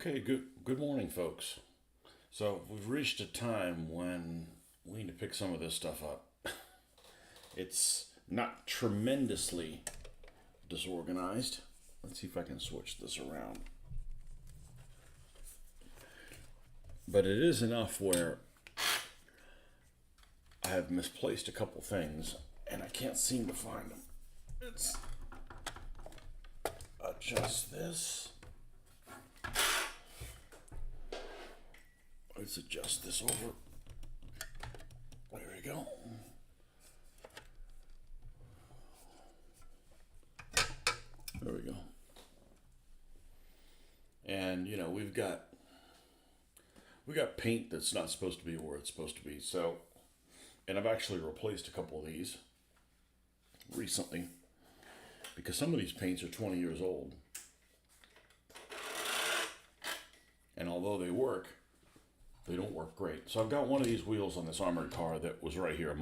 Okay, good morning, folks. So we've reached a time when we need to pick some of this stuff up. It's not tremendously disorganized. Let's see if I can switch this around. But it is enough where I have misplaced a couple things and I can't seem to find them. Let's adjust this. Let's adjust this over. There we go. There we go. And we got paint that's not supposed to be where it's supposed to be. So, and I've actually replaced a couple of these recently because some of these paints are 20 years old. And although they work, they don't work great. So I've got one of these wheels on this armored car that was right here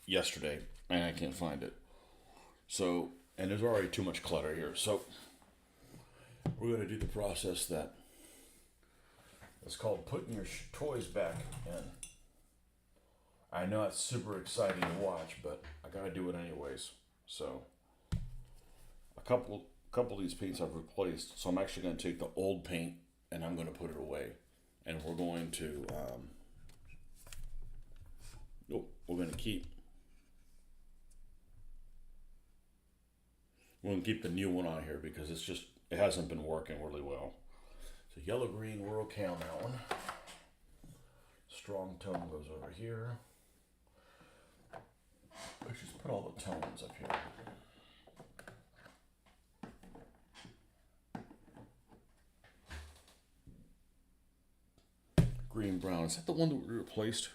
yesterday, and I can't find it. So, and there's already too much clutter here. So we're going to do the process that is called putting your toys back in. I know it's super exciting to watch, but I got to do it anyways. So a couple of these paints I've replaced. So I'm actually going to take the old paint and I'm going to put it away. And we're going to keep the new one on here because it hasn't been working really well. So yellow green, we're okay on that one. Strong tone goes over here. Let's just put all the tones up here. Green brown, is that the one that we replaced?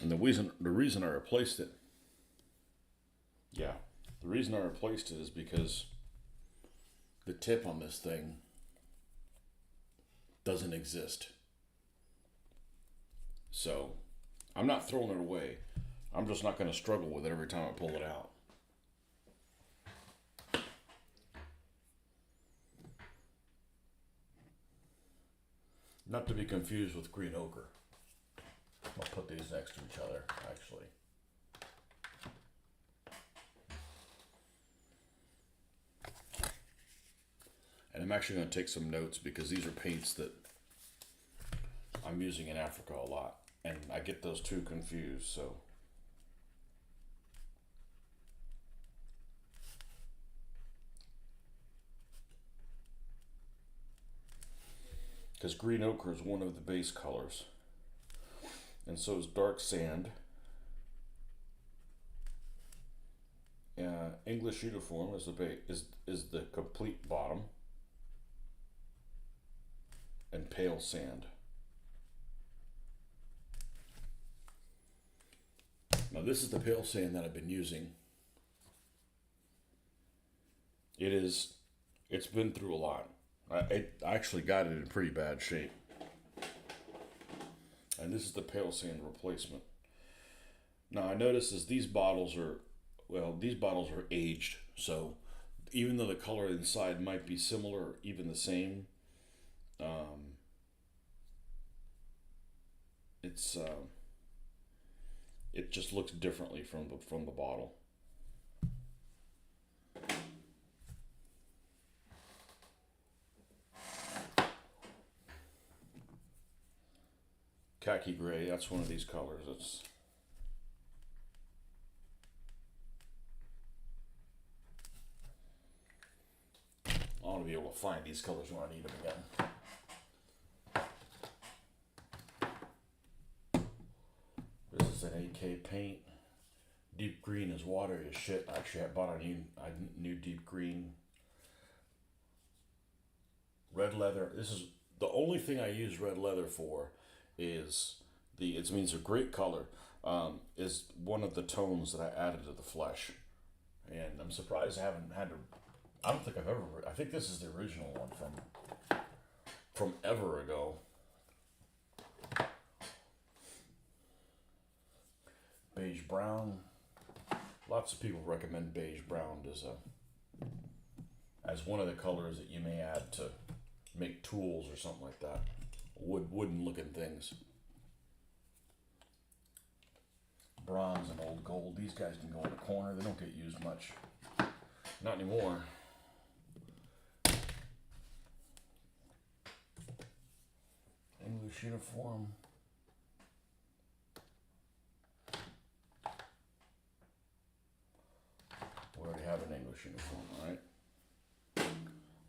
And the reason I replaced it, the reason I replaced it is because the tip on this thing doesn't exist. So I'm not throwing it away. I'm just not going to struggle with it every time I pull it out. Not to be confused with green ochre. I'll put these next to each other, actually. And I'm actually going to take some notes because these are paints that I'm using in Africa a lot. And I get those two confused, so. Because green ochre is one of the base colors. And so is dark sand. English uniform is the complete bottom. And pale sand. Now this is the pale sand that I've been using. It's been through a lot. I actually got it in pretty bad shape. And this is the pale sand replacement. Now I notice is these bottles are aged. So even though the color inside might be similar or even the same, it just looks differently from the bottle. Khaki gray, that's one of these colors. I want to be able to find these colors when I need them again. This is an AK paint. Deep green is watery as shit. Actually, I bought a new deep green. Red leather. This is the only thing I use red leather for. It means a great color. Is one of the tones that I added to the flesh, and I'm surprised I haven't had to. I don't think I've ever. I think this is the original one from ever ago. Beige brown. Lots of people recommend beige brown as as one of the colors that you may add to make tools or something like that. Wooden looking things. Bronze and old gold. These guys can go in the corner. They don't get used much. Not anymore. English uniform. We already have an English uniform, right?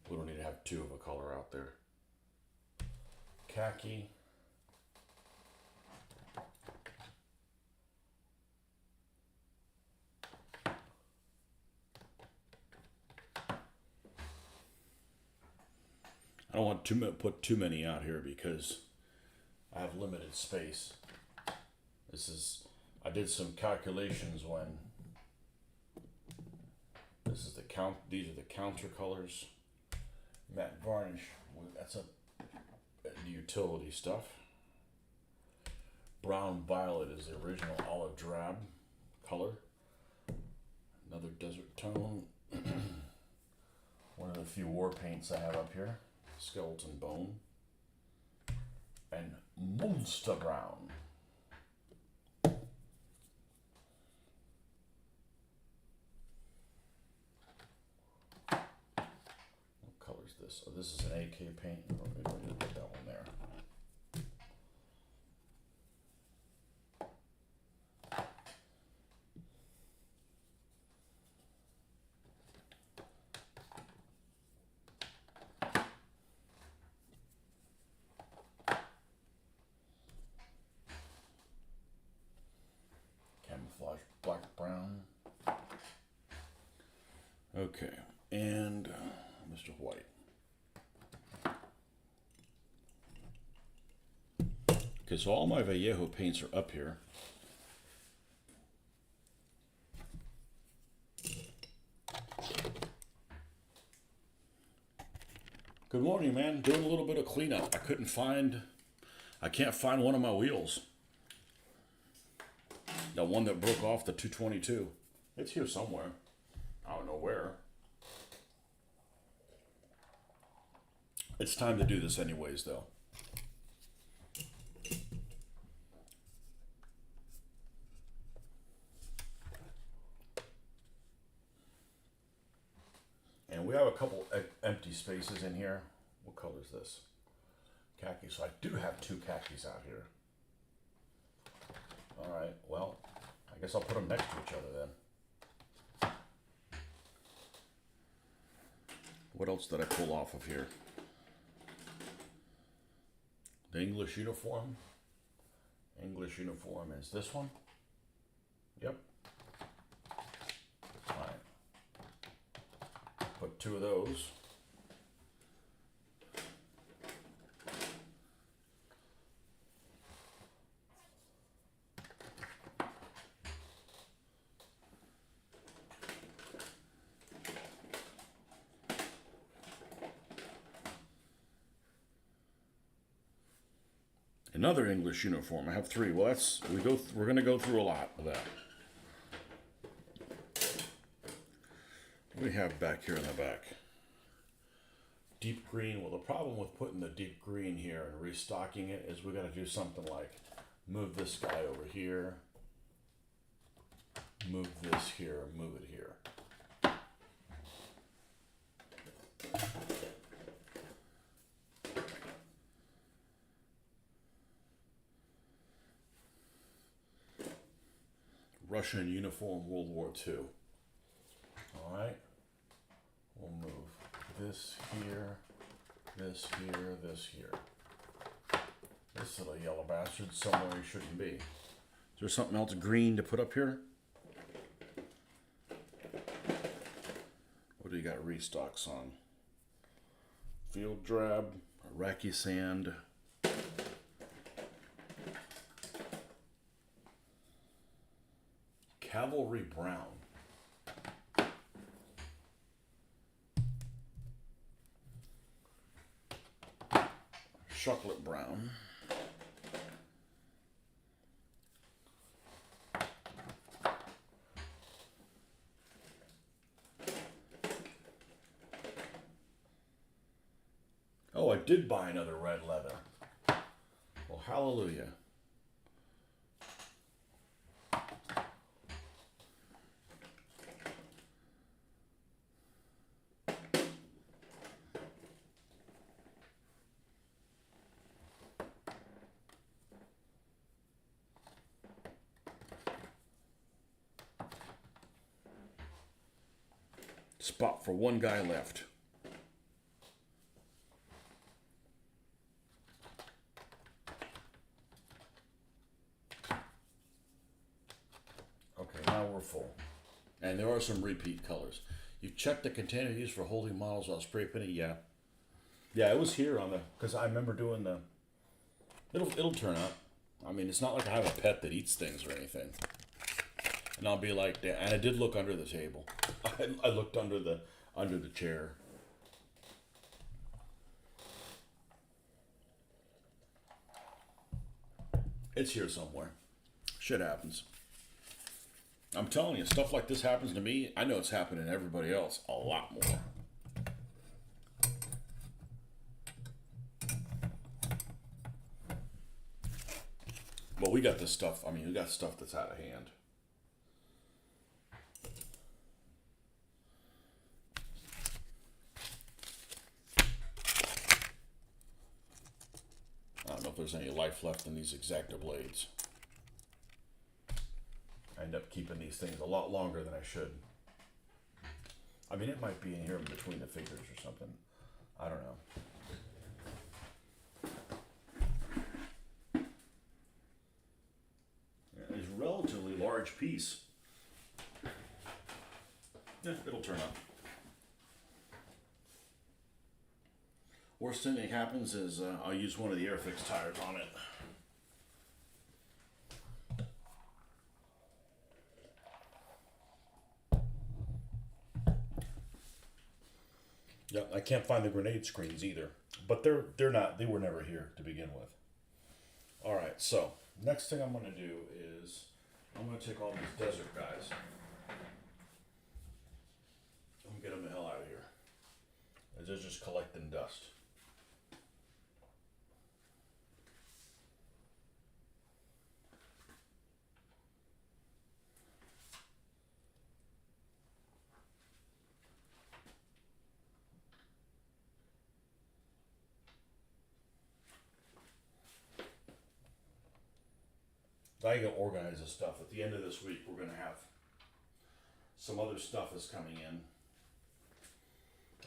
We don't need to have two of a color out there. Khaki. I don't want to put too many out here because I have limited space. I did some calculations when these are the counter colors. Matte varnish, that's the utility stuff. Brown violet is the original olive drab color. Another desert tone. One of the few war paints I have up here. Skeleton bone. And Munster brown. What color is this? Oh, this is an AK paint. Oh, maybe I need to put that one there. Camouflage black brown. Okay, and Mr. White. Okay, so all my Vallejo paints are up here. Good morning, man. Doing a little bit of cleanup. I can't find one of my wheels. The one that broke off the 222. It's here somewhere. I don't know where. It's time to do this anyways, though. And we have a couple empty spaces in here. What color is this? Khaki. So I do have two khakis out here. All right, well, I guess I'll put them next to each other then. What else did I pull off of here? The English uniform. English uniform is this one. Yep. All right. Put two of those. Another English uniform. I have three. Well, we're going to go through a lot of that. What do we have back here in the back? Deep green. Well, the problem with putting the deep green here and restocking it is we got to do something like move this guy over here, move this here, move it here. Russian uniform, World War II. All right. We'll move this here, this here, this here. This little yellow bastard somewhere he shouldn't be. Is there something else green to put up here? What do you got restocks on? Field drab, Iraqi sand. Cavalry brown. Chocolate brown. Oh, I did buy another red leather. Well, hallelujah. Spot for one guy left. Okay, now we're full. And there are some repeat colors. You checked the container used for holding models while spray painting? Yeah. Yeah, it was here on the, because I remember doing the, it'll turn out. I mean, it's not like I have a pet that eats things or anything. And I'll be like, and I did look under the table. I looked under the chair. It's here somewhere. Shit happens. I'm telling you, stuff like this happens to me. I know it's happening to everybody else a lot more. But we got this stuff. I mean, we got stuff that's out of hand. I don't know if there's any life left in these X-Acto blades. I end up keeping these things a lot longer than I should. I mean, it might be in here in between the figures or something. I don't know. Yeah, it's a relatively large piece. Yeah, it'll turn out. Worst thing that happens is I'll use one of the Airfix tires on it. Yeah, I can't find the grenade screens either, but they were never here to begin with. All right, so next thing I'm going to do is I'm going to take all these desert guys. I'm going to get them the hell out of here. They're just collecting dust. I can organize this stuff. At the end of this week, we're going to have some other stuff is coming in.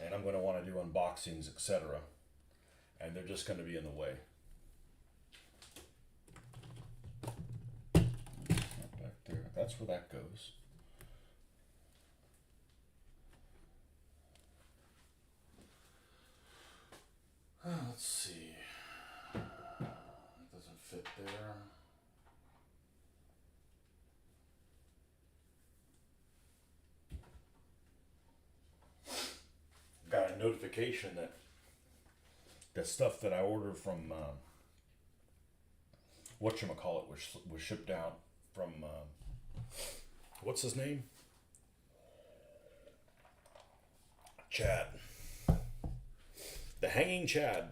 And I'm going to want to do unboxings, etc. And they're just going to be in the way. Back there. That's where that goes. Let's see. It doesn't fit there. Got a notification that the stuff that I ordered from whatchamacallit was shipped out from what's his name? Chad. The Hanging Chad.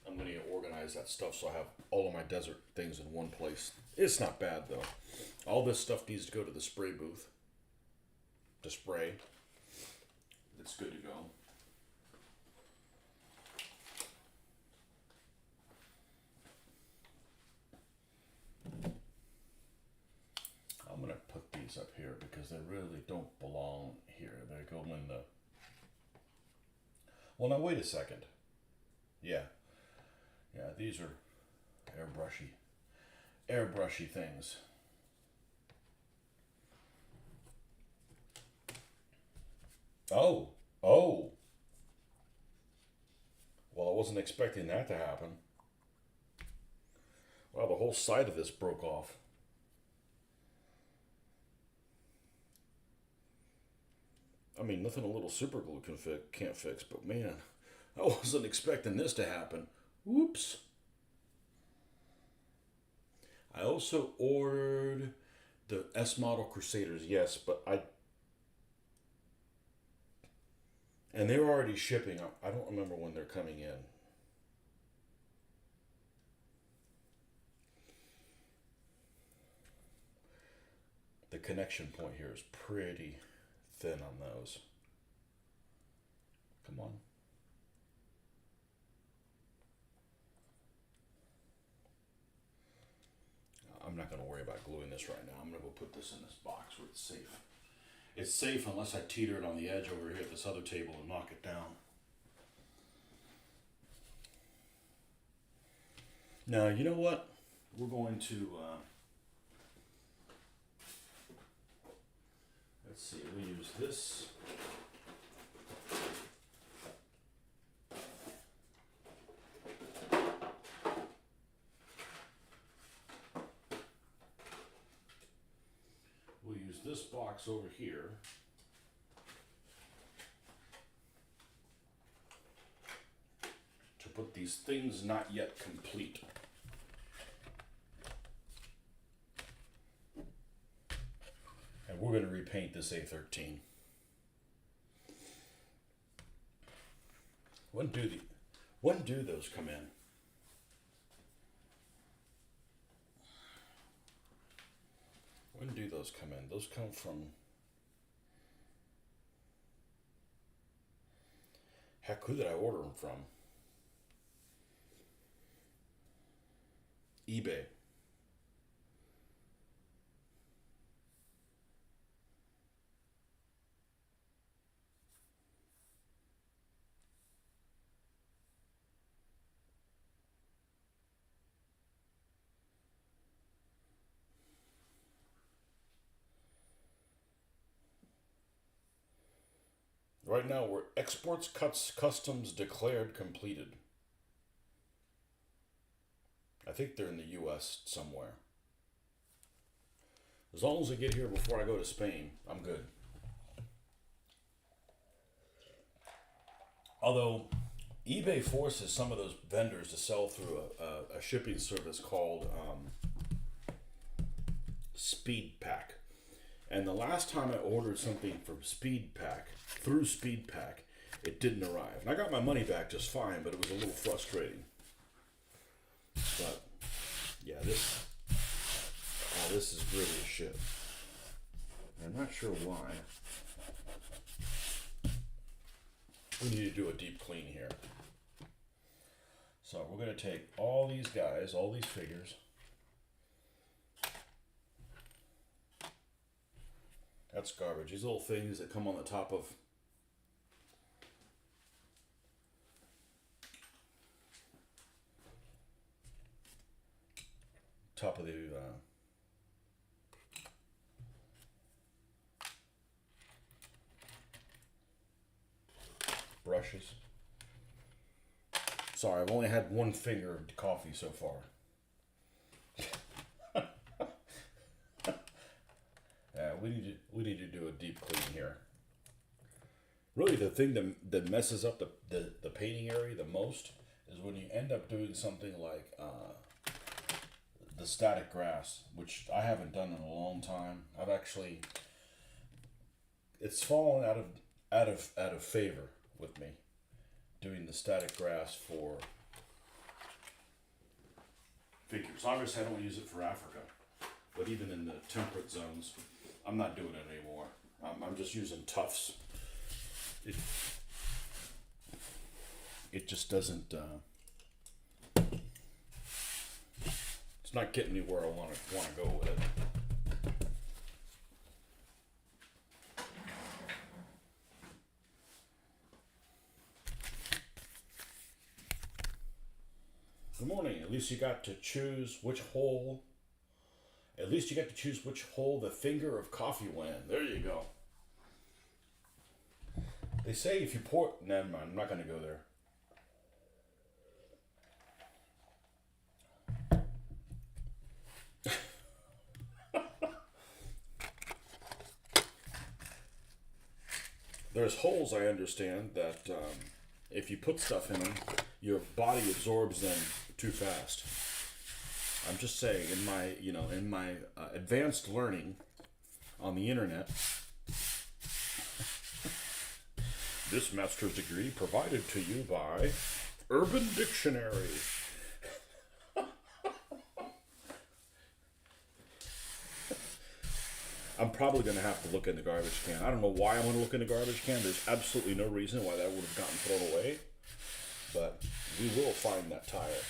I'm going to organize that stuff so I have all of my desert things in one place. It's not bad though. All this stuff needs to go to the spray booth to spray. It's good to go. I'm going to put these up here because they really don't belong here. They go in the... Well, now wait a second. Yeah, these are airbrushy things. Oh. Well, I wasn't expecting that to happen. Wow, the whole side of this broke off. I mean, nothing a little super glue can't fix, but man, I wasn't expecting this to happen. Whoops. I also ordered the S model Crusaders, yes, but and they're already shipping. I don't remember when they're coming in. The connection point here is pretty thin on those. Come on. I'm not going to worry about gluing this right now. I'm going to go put this in this box where it's safe. It's safe unless I teeter it on the edge over here at this other table and knock it down. Now, you know what? We're going to, let's see, we use this. We'll use this box over here. To put these things not yet complete. And we're going to repaint this A13. When do those come in? When do those come in? Those come from... Heck, who did I order them from? eBay. Right now, we're exports, cuts, customs declared completed. I think they're in the U.S. somewhere. As long as I get here before I go to Spain, I'm good. Although, eBay forces some of those vendors to sell through a shipping service called SpeedPack. And the last time I ordered something from through SpeedPack, it didn't arrive. And I got my money back just fine, but it was a little frustrating. But, yeah, this is gritty as shit. I'm not sure why. We need to do a deep clean here. So we're going to take all these guys, all these figures. That's garbage. These little things that come on the top of the brushes. Sorry, I've only had one finger of coffee so far. Yeah, we need to do a deep clean here. Really, the thing that messes up the painting area the most is when you end up doing something like the static grass, which I haven't done in a long time. It's fallen out of favor with me doing the static grass for figures. Obviously, I don't use it for Africa, but even in the temperate zones, I'm not doing it anymore. I'm just using tufts. It just doesn't. It's not getting me where I want to go with it. Good morning. At least you got to choose which hole. At least you got to choose which hole the finger of coffee went in. There you go. They say if you pour... Never mind, I'm not going to go there. there's holes, I understand, that if you put stuff in them, your body absorbs them too fast. I'm just saying, in my advanced learning on the internet, this master's degree provided to you by Urban Dictionary. I'm probably going to have to look in the garbage can. I don't know why I'm going to look in the garbage can. There's absolutely no reason why that would have gotten thrown away. But we will find that tire.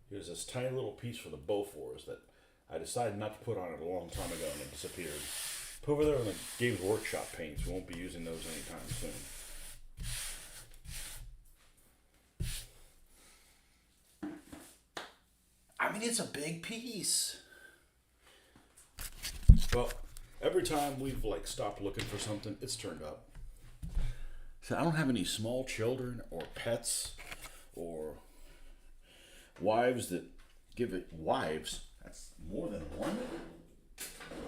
Here's this tiny little piece for the Beauforts that I decided not to put on it a long time ago and it disappeared. Put over there in the Games Workshop paints. We won't be using those anytime soon. I mean, it's a big piece. Well, every time we've stopped looking for something, it's turned up. So I don't have any small children or pets or wives that give it wives. That's more than one.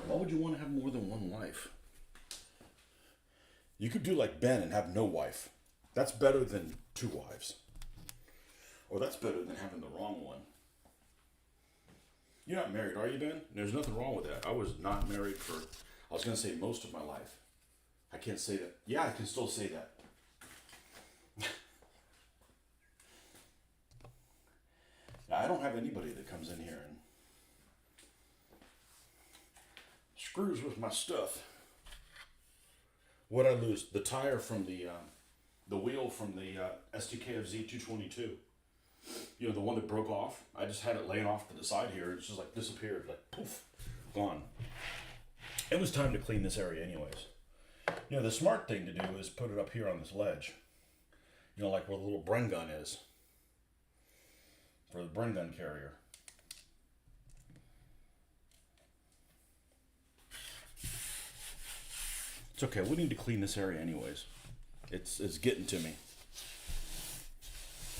Why would you want to have more than one wife? You could do like Ben and have no wife. That's better than two wives. Or that's better than having the wrong one. You're not married, are you, Ben? There's nothing wrong with that. I was not married for, I was going to say most of my life. I can't say that. Yeah, I can still say that. Now, I don't have anybody that comes in here and screws with my stuff. What'd I lose? The tire from the wheel from the STKF Z222. You know, the one that broke off. I just had it laying off to the side here. It's just disappeared, poof, gone. It was time to clean this area anyways. You know, the smart thing to do is put it up here on this ledge. You know, like where the little Bren gun is. For the Bren gun carrier. It's okay, we need to clean this area anyways. It's getting to me.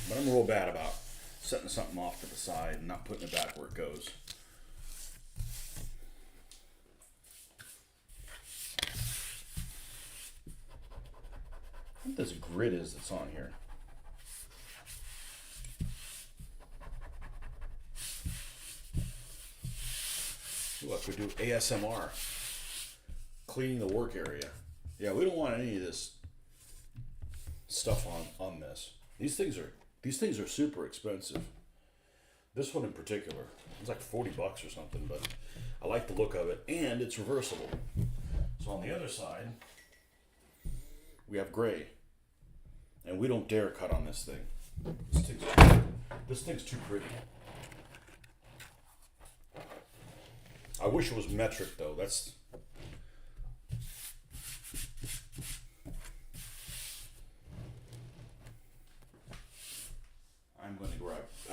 But I'm real bad about setting something off to the side and not putting it back where it goes. What this grid is that's on here. Look, we do ASMR. Cleaning the work area. Yeah, we don't want any of this stuff on this. These things are super expensive. This one in particular, it's like $40 or something, but I like the look of it, and it's reversible. So on the other side, we have gray, and we don't dare cut on this thing. This thing's too pretty. I wish it was metric though.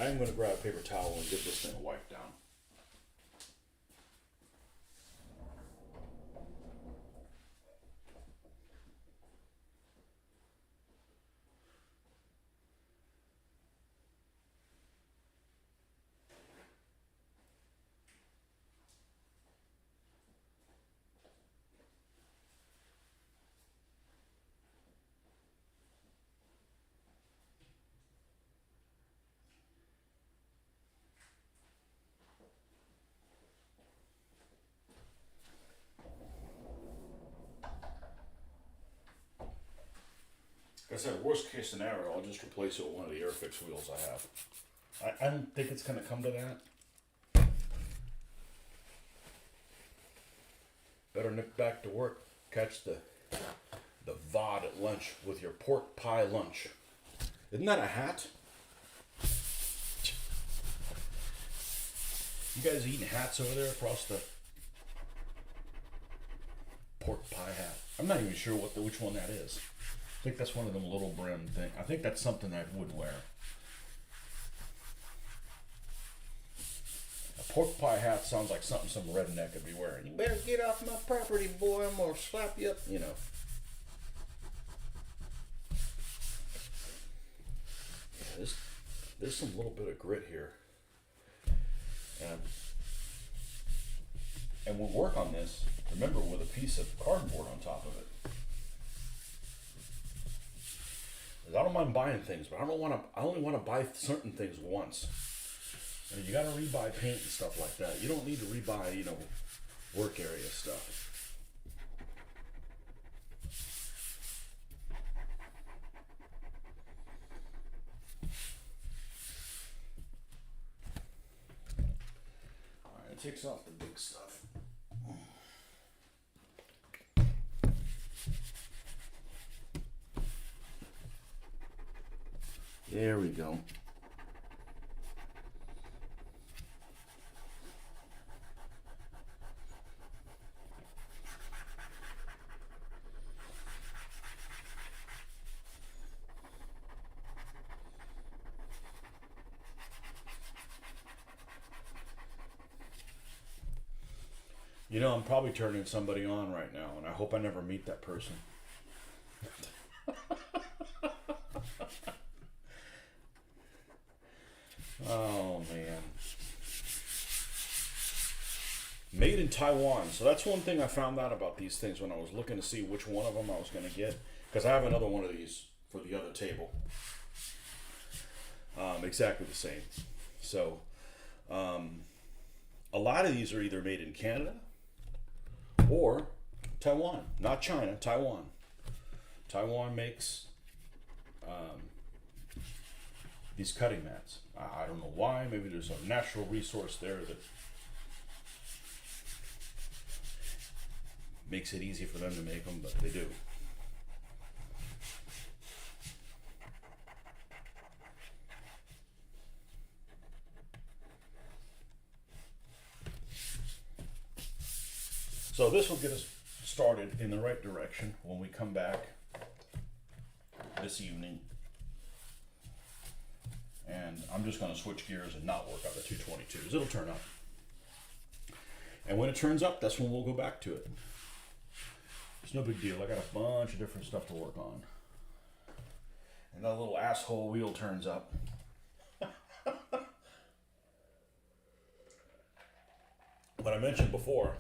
I'm going to grab a paper towel and give this thing a wipe down. Like I said, worst case scenario, I'll just replace it with one of the Airfix wheels I have. I don't think it's going to come to that. Better nip back to work, catch the VOD at lunch with your pork pie lunch. Isn't that a hat? You guys eating hats over there across the pork pie hat? I'm not even sure which one that is. I think that's one of them little brim thing. I think that's something I would wear. A pork pie hat sounds like something some redneck could be wearing. You better get off my property, boy. I'm gonna slap you up. You know. Yeah, there's some little bit of grit here, and we'll work on this. Remember, with a piece of cardboard on top of it. I don't mind buying things, but I don't want to. I only want to buy certain things once. And you got to rebuy paint and stuff like that. You don't need to rebuy, work area stuff. All right, it takes off the big stuff. There we go. I'm probably turning somebody on right now, and I hope I never meet that person. Oh, man. Made in Taiwan. So that's one thing I found out about these things when I was looking to see which one of them I was going to get. Because I have another one of these for the other table. Exactly the same. So, a lot of these are either made in Canada or Taiwan. Not China, Taiwan. Taiwan makes these cutting mats. I don't know why. Maybe there's a natural resource there that makes it easy for them to make them, but they do. So this will get us started in the right direction when we come back this evening. And I'm just going to switch gears and not work on the 222s. It'll turn up. And when it turns up, that's when we'll go back to it. It's no big deal. I got a bunch of different stuff to work on. And that little asshole wheel turns up. But I mentioned before,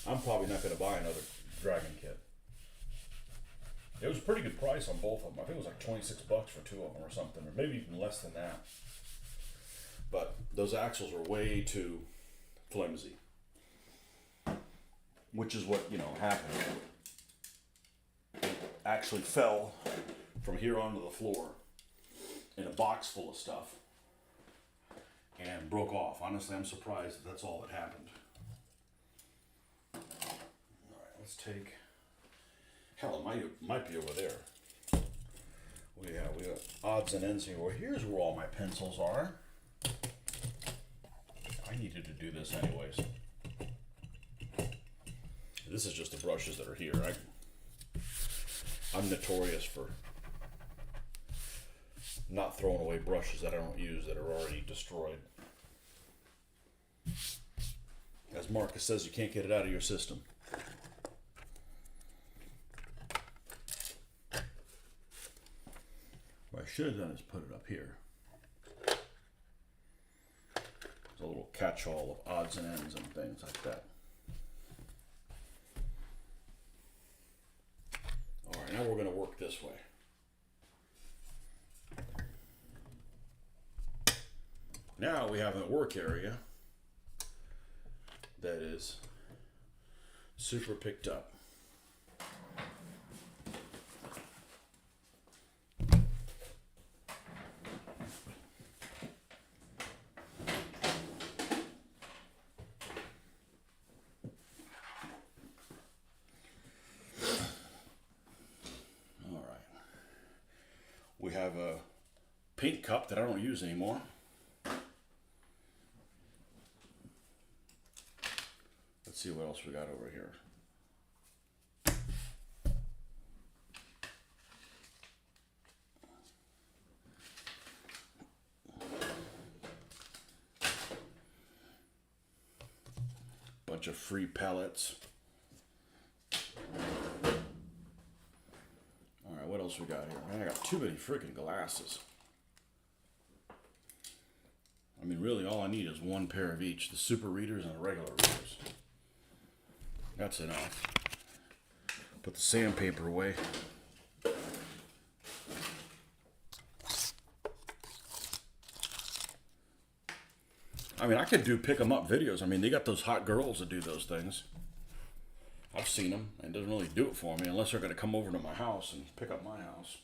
I'm probably not going to buy another Dragon kit. It was a pretty good price on both of them. I think it was like $26 for two of them or something, or maybe even less than that. But those axles were way too flimsy. Which is what, happened. It actually fell from here onto the floor in a box full of stuff and broke off. Honestly, I'm surprised that that's all that happened. Alright, let's take... Hell, it might be over there. We got odds and ends here. Well, here's where all my pencils are. I needed to do this anyways. This is just the brushes that are here. I'm notorious for not throwing away brushes that I don't use that are already destroyed. As Marcus says, you can't get it out of your system. What I should have done is put it up here. There's a little catch-all of odds and ends and things like that. Alright, now we're going to work this way. Now we have a work area that is super picked up. We have a paint cup that I don't use anymore. Let's see what else we got over here. Bunch of free pellets. What else we got here? Man, I got too many freaking glasses. I mean, really, all I need is one pair of each. The super readers and the regular readers. That's enough. Put the sandpaper away. I mean, I could do pick 'em up videos. I mean, they got those hot girls that do those things. I've seen them, and it doesn't really do it for me unless they're going to come over to my house and pick up my house.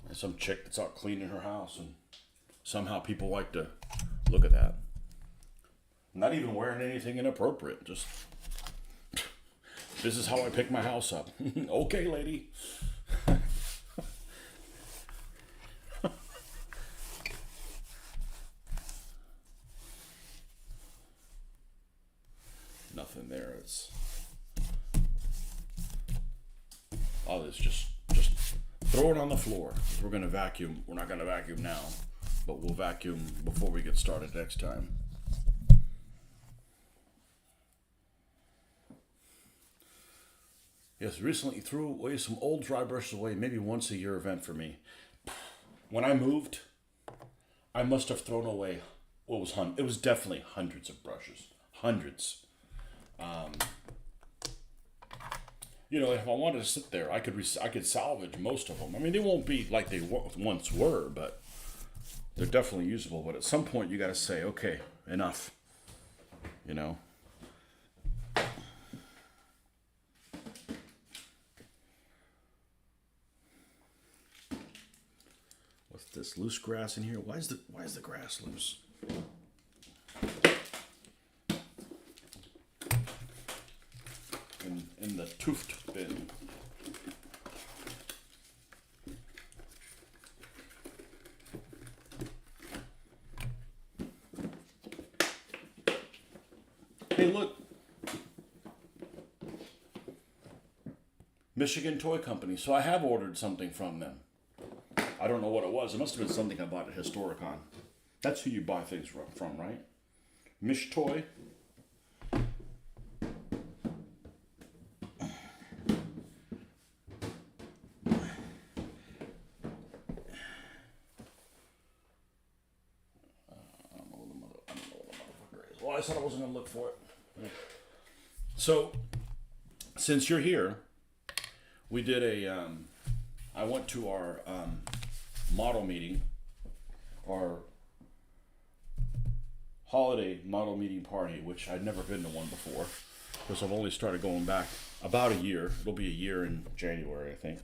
And some chick that's out cleaning her house, and somehow people like to look at that. Not even wearing anything inappropriate. Just, this is how I pick my house up. Okay, lady. Nothing there. It's it's just throw it on the floor. We're gonna vacuum. We're not gonna vacuum now, but we'll vacuum before we get started next time. Yes, recently threw away some old dry brushes away. Maybe once a year event for me. When I moved, I must have thrown away it was definitely hundreds of brushes, hundreds. If I wanted to sit there, I could salvage most of them. I mean, they won't be like they once were, but they're definitely usable. But at some point, you got to say, okay, enough. What's this loose grass in here? Why is the grass loose? In the toofed bin. Hey, look. Michigan Toy Company. So I have ordered something from them. I don't know what it was. It must have been something I bought at Historicon. That's who you buy things from, right? Mish Toy. Well, I said I wasn't going to look for it. So, since you're here, we did I went to our model meeting, our holiday model meeting party, which I'd never been to one before, because I've only started going back about a year. It'll be a year in January, I think.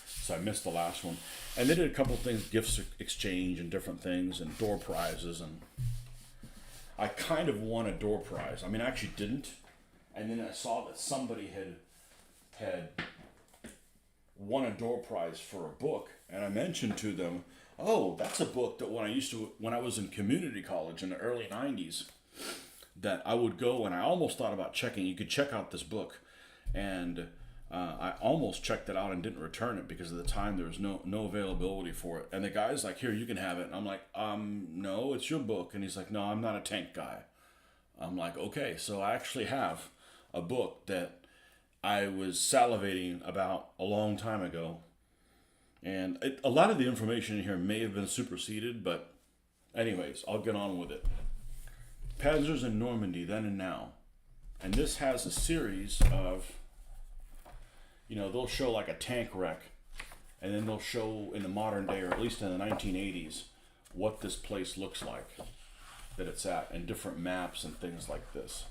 So I missed the last one. And they did a couple of things, gifts exchange and different things, and door prizes, and I kind of won a door prize. I mean, I actually didn't. And then I saw that somebody had won a door prize for a book. And I mentioned to them, oh, that's a book that when I was in community college in the early 90s, that I would go, and I almost thought about checking. You could check out this book. And I almost checked it out and didn't return it because at the time there was no availability for it. And the guy's like, here, you can have it. And I'm like, no, it's your book. And he's like, no, I'm not a tank guy. I'm like, okay, so I actually have a book that I was salivating about a long time ago. And a lot of the information in here may have been superseded, but anyways, I'll get on with it. Panzers in Normandy, then and now. And this has a series of, they'll show like a tank wreck, and then they'll show in the modern day, or at least in the 1980s, what this place looks like that it's at, and different maps and things like this.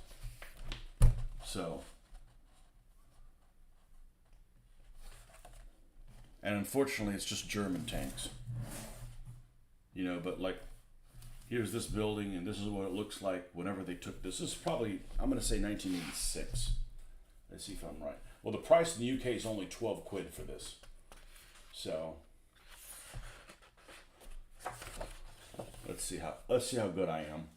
So, and unfortunately it's just German tanks. But like, here's this building, and this is what it looks like whenever they took this. This is probably, I'm going to say 1986. Let's see if I'm right. Well, the price in the UK is only 12 quid for this. So, let's see how good I am.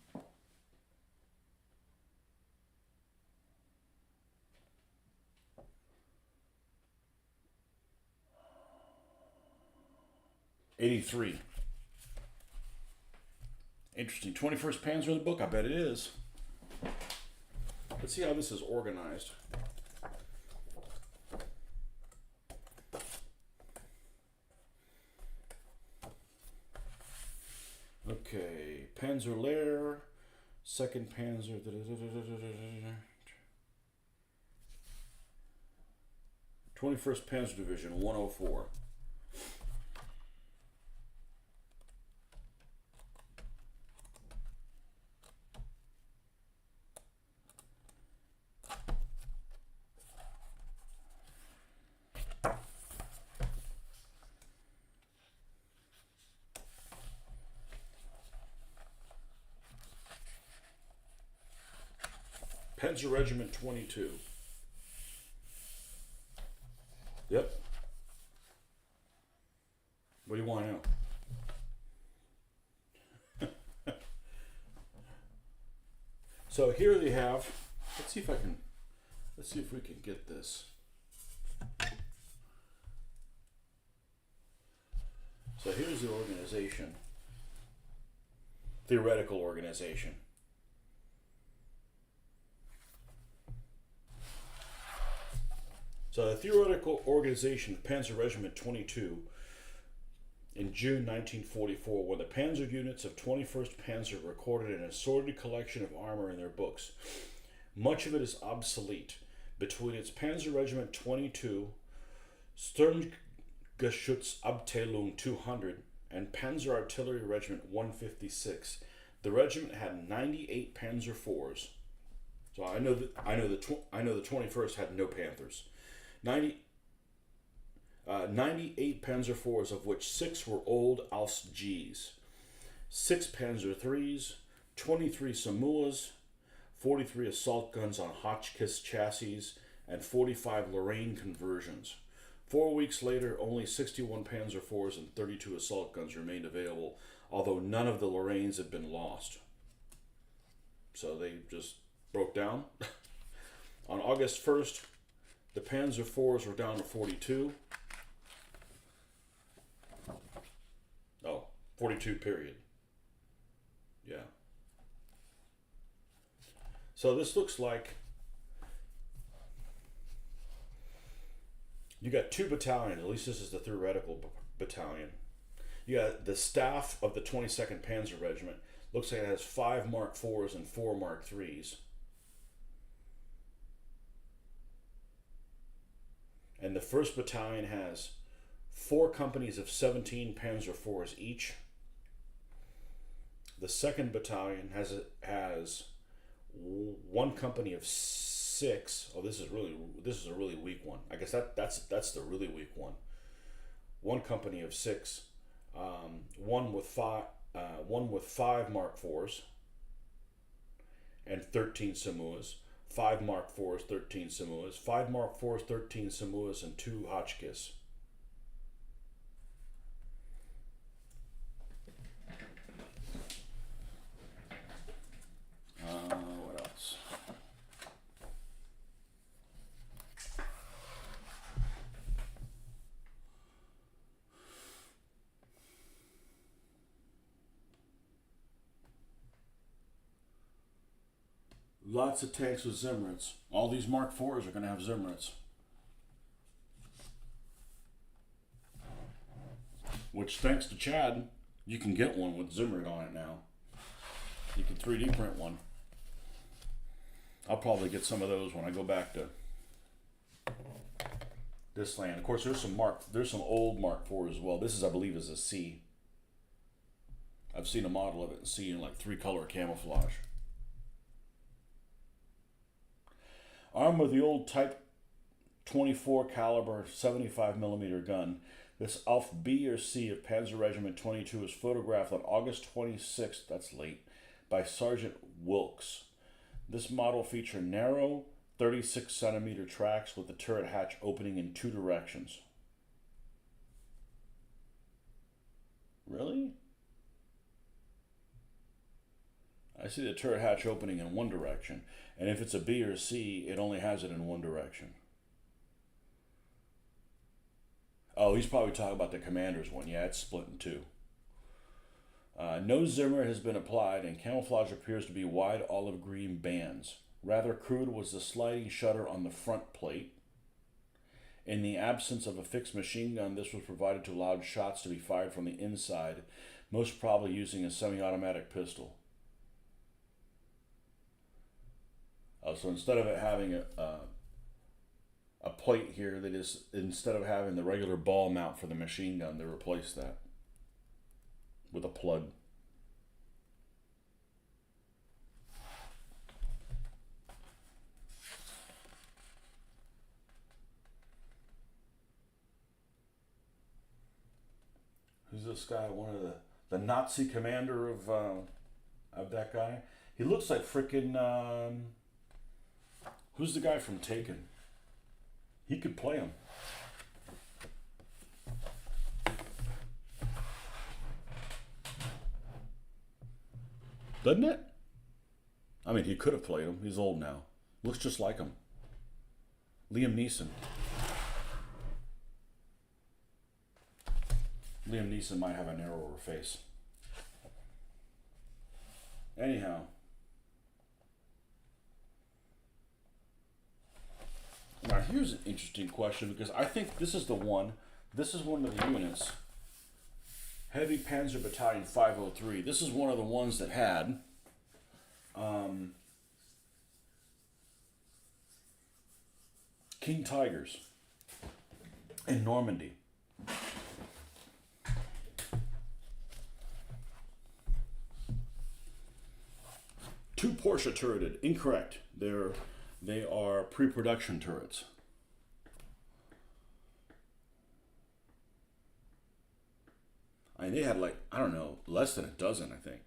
'83. Interesting. 21st Panzer in the book. I bet it is. Let's see how this is organized. Okay, Panzer Lehr, 2nd Panzer, 21st Panzer Division, 104. Panzer Regiment 22. Yep. What do you want now? So here they have. Let's see if I can. Let's see if we can get this. So here's the organization. Theoretical organization. So the theoretical organization of Panzer Regiment 22 in June 1944, where the panzer units of 21st Panzer recorded an assorted collection of armor in their books. Much of it is obsolete. Between its Panzer Regiment 22, Sturmgeschützabteilung 200, and Panzer Artillery Regiment 156, the regiment had 98 Panzer IVs. So I know the 21st had no Panthers. 98 Panzer IVs, of which 6 were old Aus Gs, 6 Panzer IIIs, 23 Samuas, 43 assault guns on Hotchkiss chassis, and 45 Lorraine conversions. 4 weeks later, only 61 Panzer IVs and 32 assault guns remained available, although none of the Lorraines had been lost. So they just broke down. On August 1st, the Panzer IVs were down to 42. 42 period. Yeah. So this looks like you got 2 battalions. At least this is the theoretical battalion. You got the staff of the 22nd Panzer Regiment. Looks like it has 5 Mark IVs and 4 Mark IIIs. And the 1st Battalion has 4 companies of 17 Panzer IVs each. The 2nd Battalion has 1 company of 6. Oh, this is a really weak one. I guess that's the really weak one. 1 company of 6. One with 5 Mark IVs and 13 Samuas. 5 Mark IVs, 13 Samuas. 5 Mark IVs, 13 Samuas, and 2 Hotchkiss. What else? Lots of tanks with Zimmerits. All these Mark IVs are going to have Zimmerits. Which, thanks to Chad, you can get one with Zimmerit on it now. You can 3D print one. I'll probably get some of those when I go back to this land. Of course, there's some old Mark IV as well. This is, I believe, is a C. I've seen a model of it in C in like 3-color camouflage. Armed with the old Type 24 caliber 75mm gun, this Alf B or C of Panzer Regiment 22 was photographed on August 26th, that's late, by Sergeant Wilkes. This model featured narrow 36cm tracks with the turret hatch opening in 2 directions. Really? I see the turret hatch opening in 1 direction, and if it's a B or a C, it only has it in 1 direction. Oh, he's probably talking about the commander's one. Yeah, it's split in 2. No Zimmer has been applied, and camouflage appears to be wide olive green bands. Rather crude was the sliding shutter on the front plate. In the absence of a fixed machine gun, this was provided to allow shots to be fired from the inside, most probably using a semi-automatic pistol. So instead of it having a plate here, they just, instead of having the regular ball mount for the machine gun, they replaced that with a plug. Who's this guy? One of the Nazi commander of that guy. He looks like freaking Who's the guy from Taken? He could play him. Doesn't it? I mean, he could have played him. He's old now. Looks just like him. Liam Neeson. Liam Neeson might have a narrower face. Anyhow. Now here's an interesting question, because I think this is the one. This is one of the units. Heavy Panzer Battalion 503. This is one of the ones that had King Tigers in Normandy. Two Porsche turreted. Incorrect. They are pre-production turrets. I mean, they had like, I don't know, less than a dozen, I think.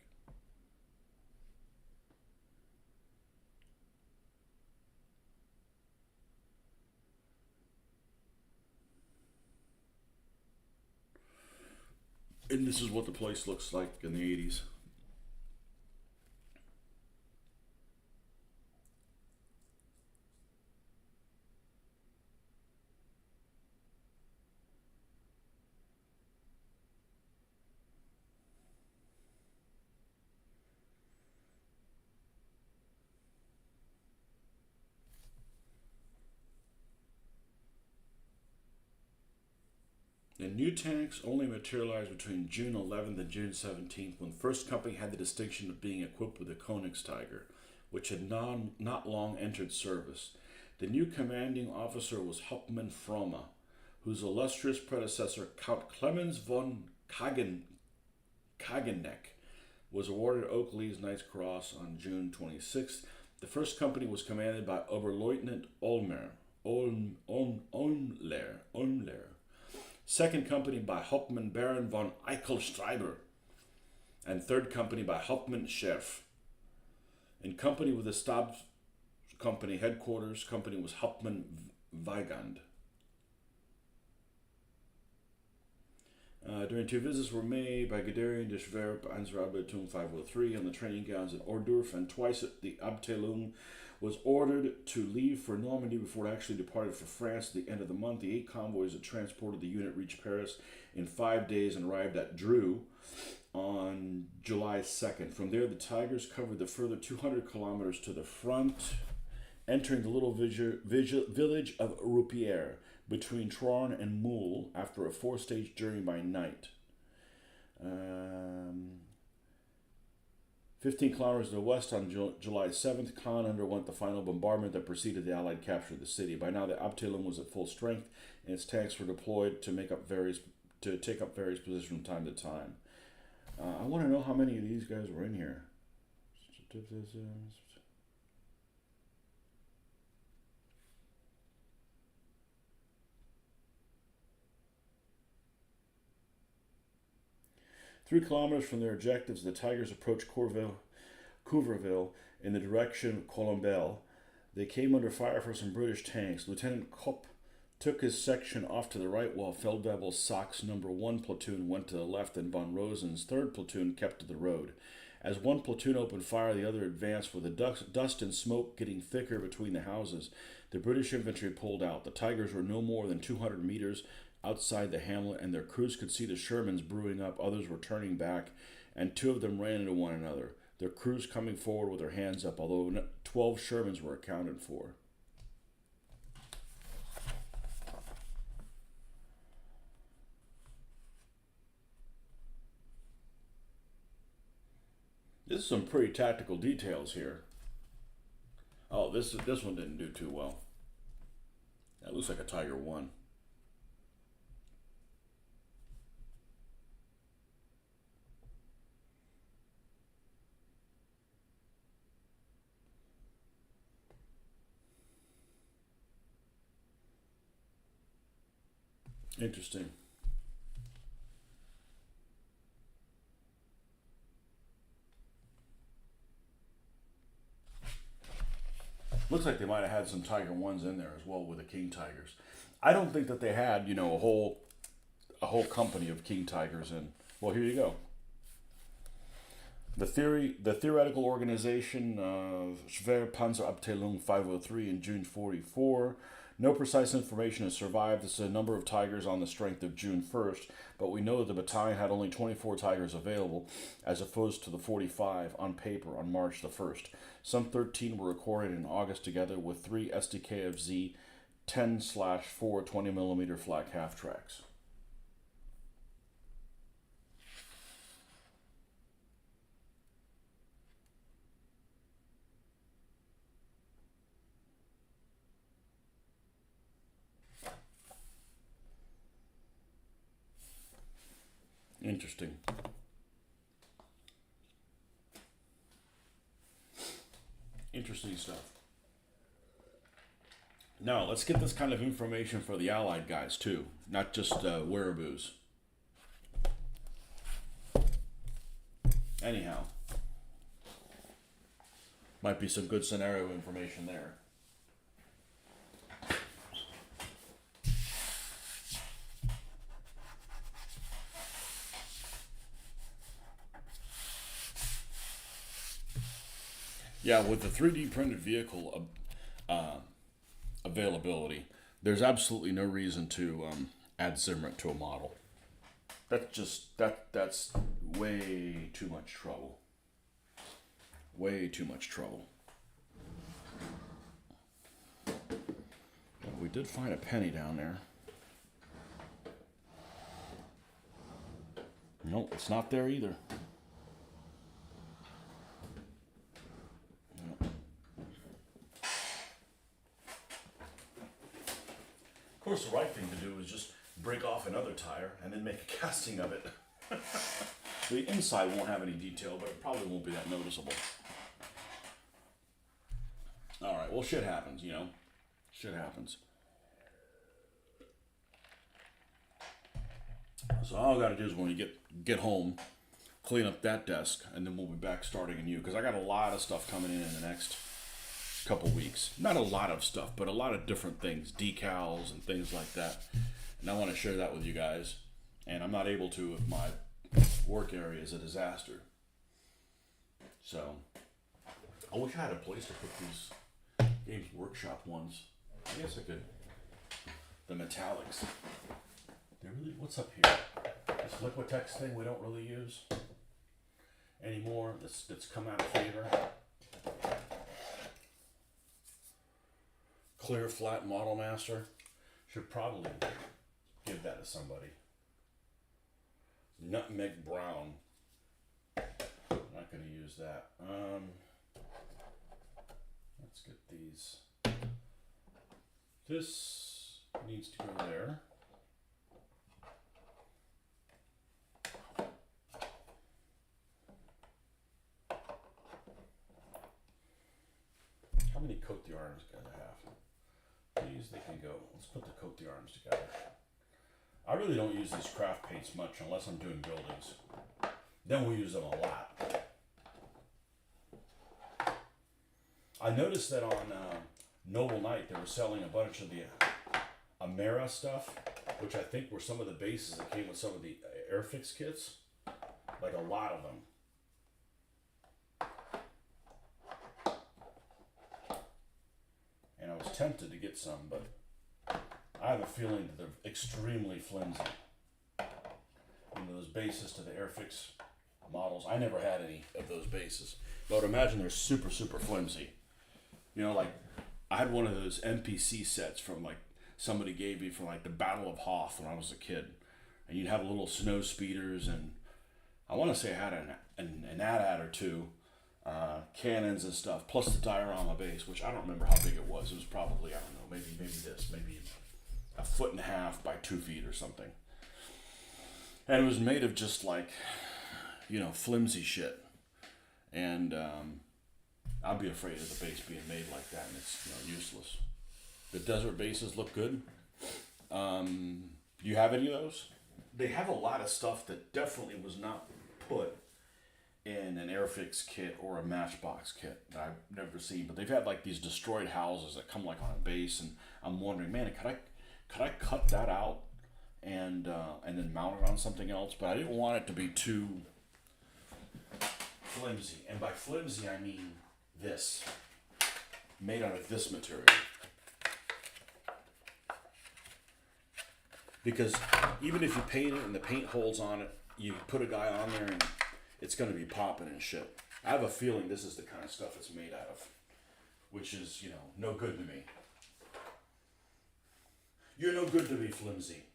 And this is what the place looks like in the 80s. The new tanks only materialized between June 11th and June 17th, when the first company had the distinction of being equipped with the Königstiger, which had not long entered service. The new commanding officer was Hauptmann Fromme, whose illustrious predecessor, Count Clemens von Kageneck, was awarded Oakley's Knight's Cross on June 26th. The first company was commanded by Oberleutnant Olmler. Second company by Hauptmann Baron von Eichelstreiber, and third company by Hauptmann Scherf. In company with the Stabs company headquarters, company was Hauptmann Weigand. During two visits were made by Guderian de Schwerp, Einsatzabteilung 503, on the training grounds in Ohrdruf, and twice the Abteilung was ordered to leave for Normandy before it actually departed for France at the end of the month. The 8 convoys that transported the unit reached Paris in 5 days and arrived at Dreux on July 2nd. From there, the Tigers covered the further 200 kilometers to the front, entering the little village of Roupière between Troarn and Moule after a 4-stage journey by night. 15 kilometers to the west on July 7th, Caen underwent the final bombardment that preceded the Allied capture of the city. By now, the Abteilung was at full strength, and its tanks were deployed to take up various positions from time to time. I want to know how many of these guys were in here. 3 kilometers from their objectives, the Tigers approached Couvreville in the direction of Colombelle. They came under fire from some British tanks. Lieutenant Kopp took his section off to the right, while Feldwebel Sachs' No. 1 platoon went to the left, and von Rosen's 3rd platoon kept to the road. As one platoon opened fire, the other advanced, with the dust and smoke getting thicker between the houses. The British infantry pulled out. The Tigers were no more than 200 meters outside the hamlet, and their crews could see the Shermans brewing up. Others were turning back, and 2 of them ran into one another, their crews coming forward with their hands up, although 12 Shermans were accounted for. This is some pretty tactical details here. Oh, this one didn't do too well. That looks like a Tiger 1. Interesting. Looks like they might have had some Tiger ones in there as well with the King Tigers. I don't think that they had, a whole company of King Tigers in. Well, here you go. The theoretical organization of Schwer Panzerabteilung 503 in June 44. No precise information has survived. This is a number of Tigers on the strength of June 1st, but we know that the battalion had only 24 Tigers available, as opposed to the 45 on paper on March the 1st. Some 13 were recorded in August together with 3 SDKFZ 10/4 20mm flak half tracks. Interesting. Interesting stuff. Now, let's get this kind of information for the Allied guys, too. Not just wearaboos. Anyhow. Might be some good scenario information there. Yeah, with the 3D printed vehicle availability, there's absolutely no reason to add Zimrit to a model. That's way too much trouble. Way too much trouble. But we did find a penny down there. Nope, it's not there either. Of course, the right thing to do is just break off another tire and then make a casting of it. The inside won't have any detail, but it probably won't be that noticeable. Alright, well, shit happens, Shit happens. So all I gotta do is when you get home, clean up that desk, and then we'll be back starting anew. Because I got a lot of stuff coming in the next couple weeks. Not a lot of stuff, but a lot of different things, decals and things like that. And I want to share that with you guys. And I'm not able to if my work area is a disaster. So I wish I had a place to put these Games Workshop ones. I guess I could. The metallics. They're really, what's up here? This Liquitex thing we don't really use anymore. That's come out of favor. Clear flat Model Master. Should probably give that to somebody. Nutmeg brown. Not going to use that. Let's get these. This needs to go there. How many coat the arms gotta have? These, they can go. Let's put the coat the arms together. I really don't use these craft paints much unless I'm doing buildings. Then we use them a lot. I noticed that on Noble Knight they were selling a bunch of the Amera stuff, which I think were some of the bases that came with some of the Airfix kits. Like a lot of them. And I was tempted to get some, but I have a feeling that they're extremely flimsy. Those bases to the Airfix models. I never had any of those bases, but I would imagine they're super, super flimsy. Like I had one of those NPC sets from like somebody gave me from like the Battle of Hoth when I was a kid, and you'd have little snow speeders, and I want to say I had an AT-AT or two, cannons and stuff, plus the diorama base, which I don't remember how big it was. It was probably, I don't know, maybe a 1.5 by 2 feet or something. And it was made of just like, flimsy shit. And I'd be afraid of the base being made like that, and it's useless. The desert bases look good. Do you have any of those? They have a lot of stuff that definitely was not put in an Airfix kit or a Matchbox kit that I've never seen. But they've had like these destroyed houses that come like on a base, and I'm wondering, man, could I cut that out and then mount it on something else? But I didn't want it to be too flimsy, and by flimsy I mean this, made out of this material. Because even if you paint it and the paint holds on it, you put a guy on there and it's going to be popping and shit. I have a feeling this is the kind of stuff it's made out of, which is, no good to me. You're no good to me, flimsy.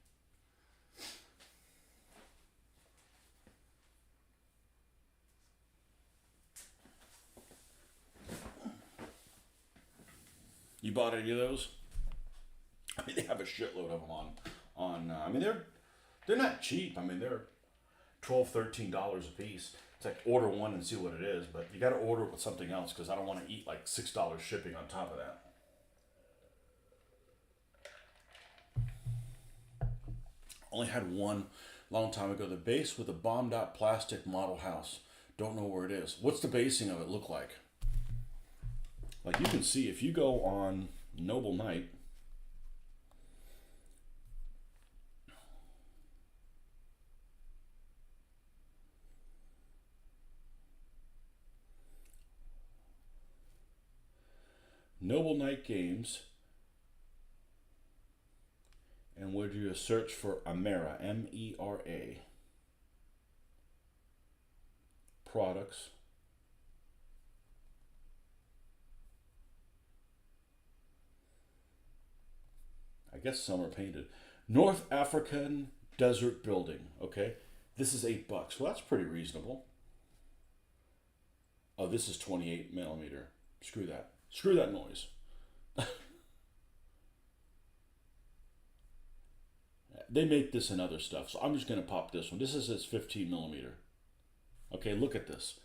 You bought any of those? I mean, they have a shitload of them I mean, they're not cheap. I mean, they're $12, $13 a piece. It's like order one and see what it is, but you got to order it with something else because I don't want to eat like $6 shipping on top of that. Only had one long time ago. The base with a bombed out plastic model house. Don't know where it is. What's the basing of it look like? Like you can see if you go on Noble Knight. Noble Knight Games, and would you search for Amera, M-E-R-A, products, I guess some are painted. North African Desert Building, okay? This is $8. Well, that's pretty reasonable. Oh, this is 28 millimeter. Screw that. Screw that noise. They make this in other stuff, so I'm just going to pop this one. This is its 15 millimeter. Okay, look at this.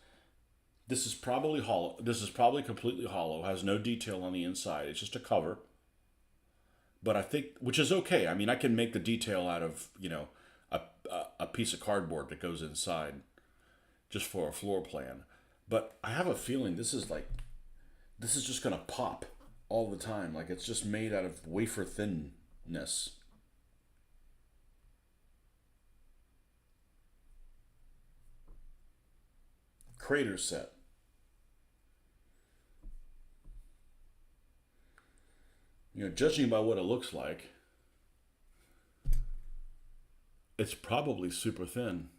This is probably hollow. This is probably completely hollow. Has no detail on the inside. It's just a cover. But I think, which is okay. I mean, I can make the detail out of, a piece of cardboard that goes inside just for a floor plan. But I have a feeling this is just going to pop all the time. Like it's just made out of wafer thinness. Crater set. Judging by what it looks like, it's probably super thin.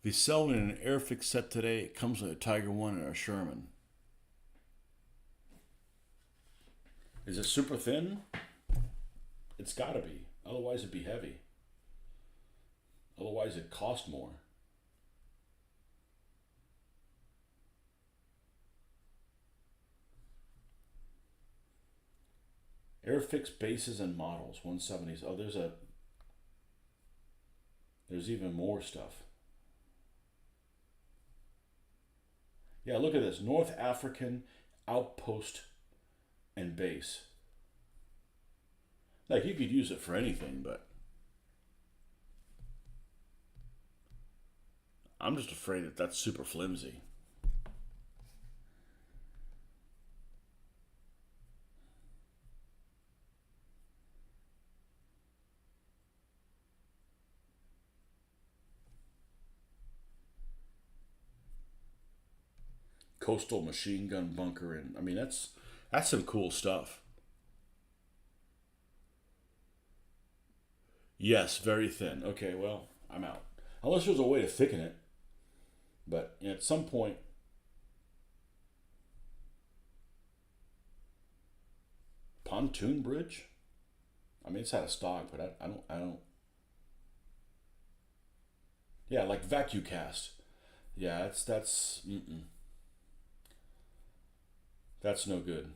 They sell it in an Airfix set today. It comes with a Tiger One and a Sherman. Is it super thin? It's gotta be. Otherwise it'd be heavy. Otherwise it'd cost more. Airfix bases and models, 170s. Oh, there's even more stuff. Yeah, look at this. North African outpost and base. Like, you could use it for anything, but I'm just afraid that that's super flimsy. Coastal machine gun bunker, and I mean that's some cool stuff. Yes, very thin. Okay, well, I'm out. Unless there's a way to thicken it, but at some point, pontoon bridge. I mean, it's out of stock, but I don't. Yeah, like vacuum cast. Yeah, that's no good.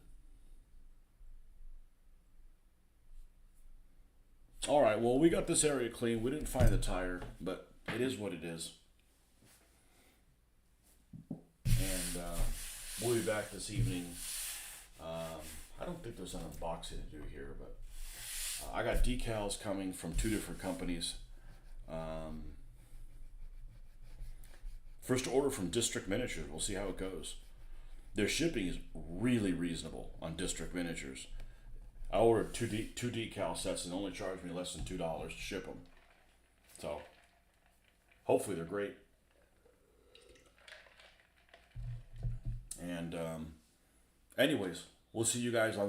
All right, well, we got this area clean. We didn't find the tire, but it is what it is. And we'll be back this evening. I don't think there's an unboxing to do here, but I got decals coming from two different companies. First order from District Miniatures. We'll see how it goes. Their shipping is really reasonable on District Miniatures. I ordered two decal sets and only charged me less than $2 to ship them. So hopefully they're great. And anyways, we'll see you guys on